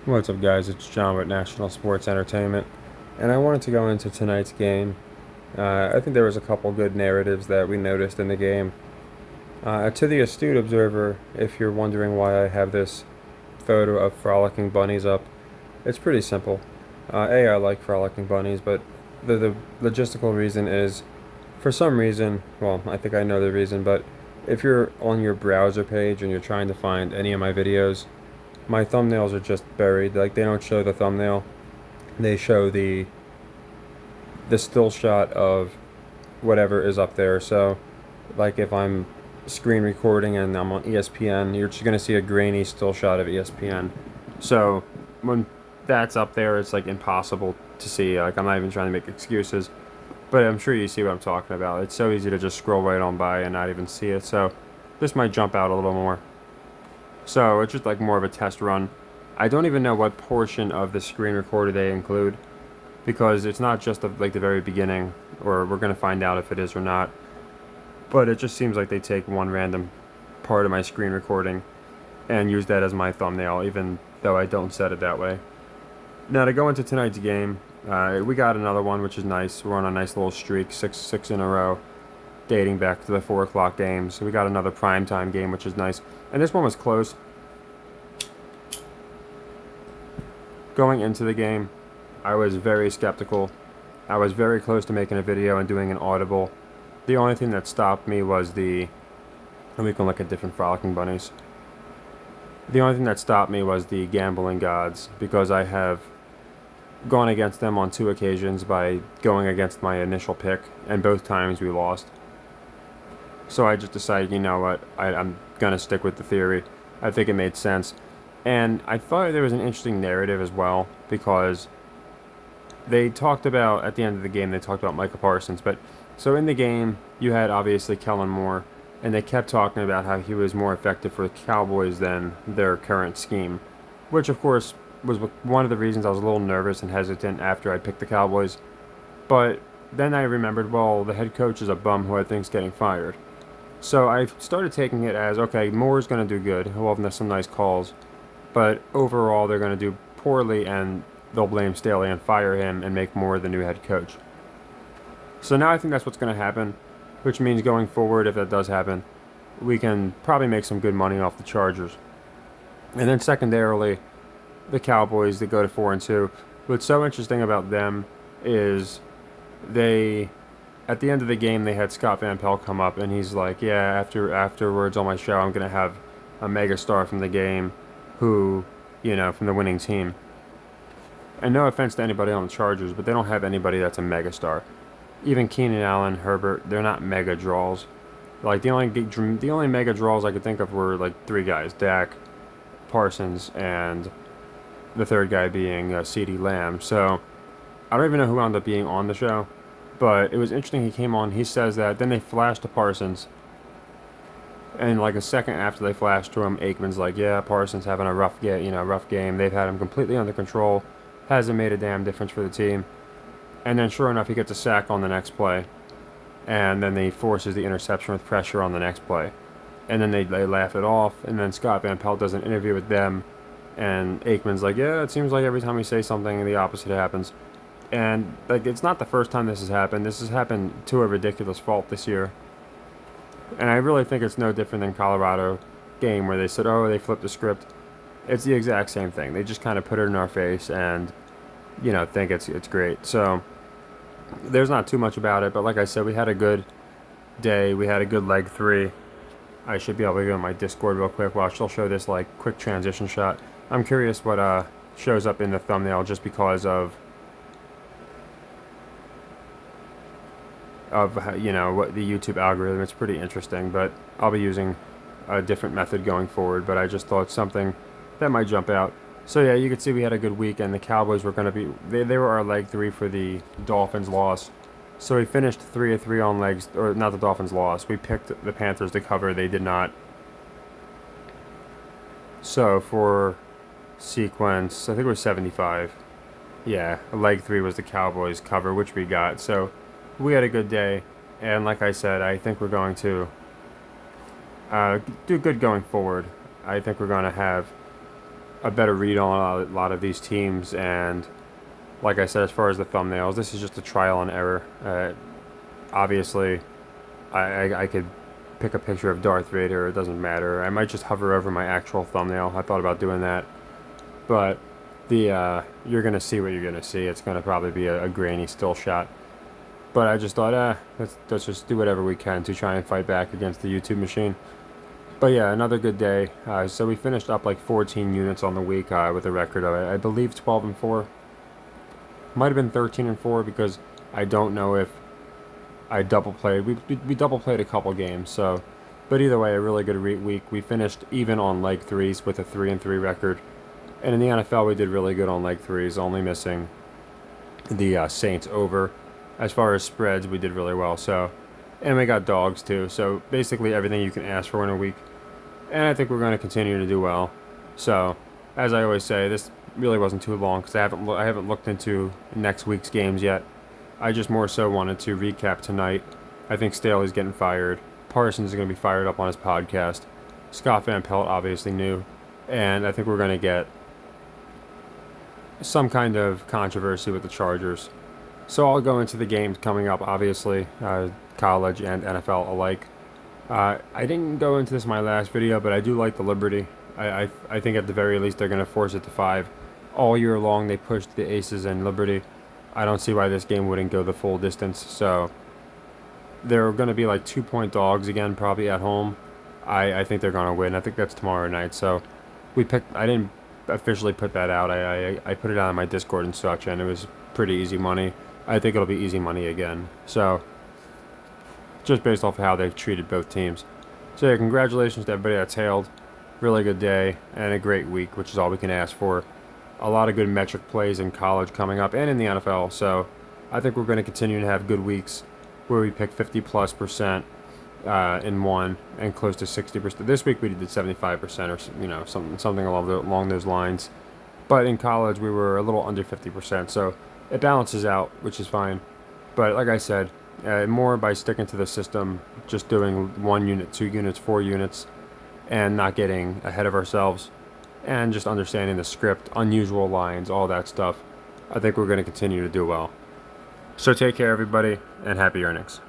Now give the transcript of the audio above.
What's up, guys? It's John with National Sports Entertainment, and I wanted to go into tonight's game. I think there was a couple good narratives that we noticed in the game. To the astute observer, if you're wondering why I have this photo of frolicking bunnies up, it's pretty simple. I like frolicking bunnies, but the logistical reason is, for some reason, well, I think I know the reason, but if you're on your browser page and you're trying to find any of my videos, my thumbnails are just buried. Like, they don't show the thumbnail. They show the still shot of whatever is up there. So, like, if I'm screen recording and I'm on ESPN, you're just gonna see a grainy still shot of ESPN. So when that's up there, it's like impossible to see. Like, I'm not even trying to make excuses, but I'm sure you see what I'm talking about. It's so easy to just scroll right on by and not even see it. So this might jump out a little more. So it's just like more of a test run. I don't even know what portion of the screen recorder they include, because it's not just like the very beginning, or we're going to find out if it is or not. But it just seems like they take one random part of my screen recording and use that as my thumbnail, even though I don't set it that way. Now, to go into tonight's game, we got another one, which is nice. We're on a nice little streak, six in a row, dating back to the 4 o'clock games. So we got another primetime game, which is nice. And this one was close. Going into the game, I was very skeptical. I was very close to making a video and doing an audible. The only thing that stopped me was and we can look at different frolicking bunnies. The only thing that stopped me was the gambling gods, because I have gone against them on 2 occasions by going against my initial pick, and both times we lost. So I just decided, you know what, I'm going to stick with the theory. I think it made sense. And I thought there was an interesting narrative as well, because they talked about, at the end of the game, they talked about Micah Parsons. But so in the game, you had obviously Kellen Moore, and they kept talking about how he was more effective for the Cowboys than their current scheme, which of course was one of the reasons I was a little nervous and hesitant after I picked the Cowboys. But then I remembered, well, the head coach is a bum who I think's getting fired. So I started taking it as, okay, Moore's going to do good. He'll have some nice calls. But overall, they're going to do poorly, and they'll blame Staley and fire him and make Moore the new head coach. So now I think that's what's going to happen, which means going forward, if that does happen, we can probably make some good money off the Chargers. And then secondarily, the Cowboys, they go to 4-2. What's so interesting about them is at the end of the game, they had Scott Van Pelt come up, and he's like, yeah, afterwards on my show, I'm going to have a megastar from the game who, from the winning team. And no offense to anybody on the Chargers, but they don't have anybody that's a megastar. Even Keenan Allen, Herbert, they're not mega draws. Like, the only mega draws I could think of were like 3 guys: Dak, Parsons, and the third guy being CeeDee Lamb. So I don't even know who wound up being on the show, but it was interesting. He came on. He says that then they flashed to Parsons, and like a second after they flashed to him, Aikman's like, "Yeah, Parsons having a rough game. They've had him completely under control. Hasn't made a damn difference for the team." And then sure enough, he gets a sack on the next play. And then he forces the interception with pressure on the next play. And then they laugh it off. And then Scott Van Pelt does an interview with them. And Aikman's like, yeah, it seems like every time we say something, the opposite happens. And like, it's not the first time this has happened. This has happened to a ridiculous fault this year. And I really think it's no different than Colorado game where they said, oh, they flipped the script. It's the exact same thing. They just kind of put it in our face and, think it's great. So there's not too much about it, but like I said, we had a good day. We had a good leg 3. I should be able to go to my Discord real quick while I'll show this like quick transition shot. I'm curious what shows up in the thumbnail, just because of what the YouTube algorithm. It's pretty interesting, but I'll be using a different method going forward. But I just thought something that might jump out. So yeah, you can see we had a good week, and the Cowboys were going to be, they were our leg 3 for the Dolphins loss. So we finished 3-3 on legs, or not the Dolphins loss. We picked the Panthers to cover. They did not. So for sequence, I think it was 75. Yeah, leg 3 was the Cowboys cover, which we got. So we had a good day, and like I said, I think we're going to do good going forward. I think we're going to have a better read on a lot of these teams. And like I said, as far as the thumbnails, this is just a trial and error. Obviously, I could pick a picture of Darth Vader. It doesn't matter. I might just hover over my actual thumbnail. I thought about doing that, but you're gonna see what you're gonna see. It's gonna probably be a grainy still shot. But I just thought, let's just do whatever we can to try and fight back against the YouTube machine. But yeah, another good day. So we finished up like 14 units on the week with a record of, I believe, 12-4. Might have been 13-4 because I don't know if I double played. We double played a couple games. So, but either way, a really good week. We finished even on leg threes with a 3-3 record. And in the NFL, we did really good on leg threes, only missing the Saints over. As far as spreads, we did really well. So, and we got dogs too. So basically everything you can ask for in a week. And I think we're going to continue to do well. So, as I always say, this really wasn't too long because I haven't looked into next week's games yet. I just more so wanted to recap tonight. I think Staley's getting fired. Parsons is going to be fired up on his podcast. Scott Van Pelt obviously new. And I think we're going to get some kind of controversy with the Chargers. So I'll go into the games coming up, obviously, college and NFL alike. I didn't go into this in my last video, but I do like the Liberty. I think at the very least they're going to force it to 5. All year long they pushed the Aces and Liberty. I don't see why this game wouldn't go the full distance. So they're going to be like 2-point dogs again, probably at home. I think they're going to win. I think that's tomorrow night. So I didn't officially put that out. I put it out on my Discord and such, and it was pretty easy money. I think it'll be easy money again. So just based off of how they've treated both teams. So yeah, congratulations to everybody that's hailed. Really good day and a great week, which is all we can ask for. A lot of good metric plays in college coming up and in the NFL. So I think we're going to continue to have good weeks where we pick 50+% in one and close to 60%. This week we did 75% or something along those lines. But in college we were a little under 50%. So it balances out, which is fine. But like I said, more by sticking to the system, just doing 1 unit, 2 units, 4 units, and not getting ahead of ourselves, and just understanding the script, unusual lines, all that stuff. I think we're going to continue to do well. So take care, everybody, and happy earnings.